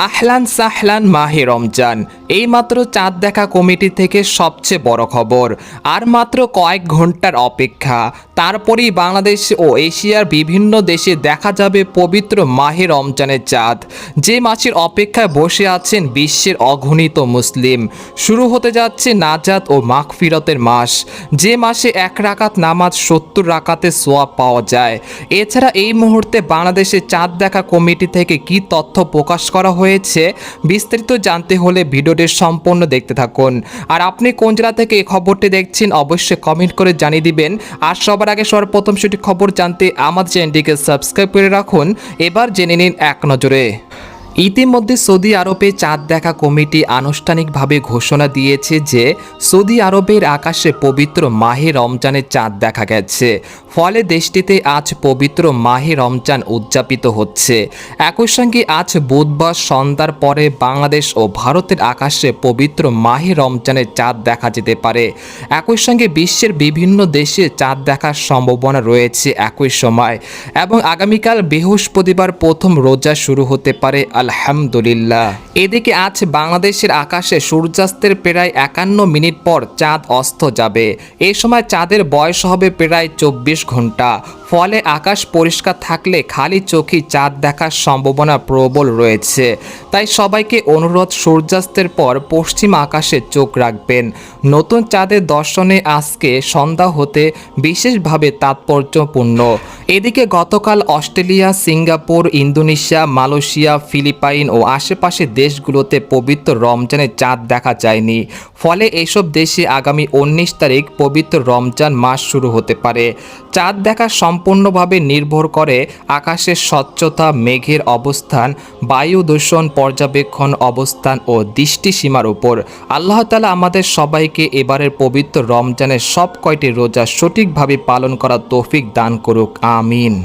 আহলান সাহলান মাহে রমজান। এইমাত্র চাঁদ দেখা কমিটি থেকে সবচেয়ে বড় খবর। আর মাত্র কয়েক ঘন্টার অপেক্ষা, তারপরেই বাংলাদেশ ও এশিয়ার বিভিন্ন দেশে দেখা যাবে পবিত্র মাহে রমজানের চাঁদ। যে মাসের অপেক্ষায় বসে আছেন বিশ্বের অগণিত মুসলিম। শুরু হতে যাচ্ছে নাজাত ও মাগফিরতের মাস, যে মাসে 1 রাকাত নামাজ 70 রাকাতে সোয়াব পাওয়া যায়। এছাড়া এই মুহূর্তে বাংলাদেশে চাঁদ দেখা কমিটি থেকে কি তথ্য প্রকাশ করা হয়েছে, বিস্তারিত জানতে হলে ভিডিওটি সম্পূর্ণ দেখতে থাকুন। আর আপনি কোন জেলা থেকে এই খবরটি দেখছেন অবশ্যই কমেন্ট করে জানিয়ে দিবেন। আর সবার আগে সর্বপ্রথম সেটি খবর জানতে আমাদের চ্যানেলটিকে সাবস্ক্রাইব করে রাখুন। এবার জেনে নিন এক নজরে। ইতিমধ্যে সৌদি আরবে চাঁদ দেখা কমিটি আনুষ্ঠানিকভাবে ঘোষণা দিয়েছে যে সৌদি আরবের আকাশে পবিত্র মাহে রমজানের চাঁদ দেখা গেছে। ফলে দেশটিতে আজ পবিত্র মাহে রমজান উদযাপিত হচ্ছে। একই সঙ্গে আজ বুধবার সন্ধ্যার পরে বাংলাদেশ ও ভারতের আকাশে পবিত্র মাহে রমজানের চাঁদ দেখা যেতে পারে। একই সঙ্গে বিশ্বের বিভিন্ন দেশে চাঁদ দেখার সম্ভাবনা রয়েছে একই সময়। এবং আগামীকাল বৃহস্পতিবার প্রথম রোজা শুরু হতে পারে আলহামদুলিল্লাহ। এদিকে আজ বাংলাদেশের আকাশে সূর্যাস্তের প্রায় 51 মিনিট পর চাঁদ অস্ত যাবে। এই সময় চাঁদের বয়স হবে প্রায় 24 ঘন্টা। ফলে আকাশ পরিষ্কার থাকলে খালি চোখেই চাঁদ দেখার সম্ভাবনা প্রবল রয়েছে। তাই সবাইকে অনুরোধ, সূর্যাস্তের পর পশ্চিম আকাশে চোখ রাখবেন। নতুন চাঁদের দর্শনে আজকে সন্ধ্যা হতে বিশেষভাবে তাৎপর্যপূর্ণ। এদিকে গতকাল Australia, Singapore, Indonesia, Malaysia, Philippines ও আশেপাশের দেশগুলোতে পবিত্র রমজানের চাঁদ দেখা যায়নি। ফলে এসব দেশে আগামী 19 তারিখ পবিত্র রমজান মাস শুরু হতে পারে। চাঁদ দেখা সম্পূর্ণভাবে নির্ভর করে আকাশের স্বচ্ছতা, মেঘের অবস্থান, বায়ু দূষণ পর্যবেক্ষণ অবস্থান ও দৃষ্টিসীমার উপর। আল্লাহ তাআলা আমাদের সবাইকে এবারের পবিত্র রমজানের সব কয়টি রোজা সঠিকভাবে পালন করার তৌফিক দান করুক, আমিন।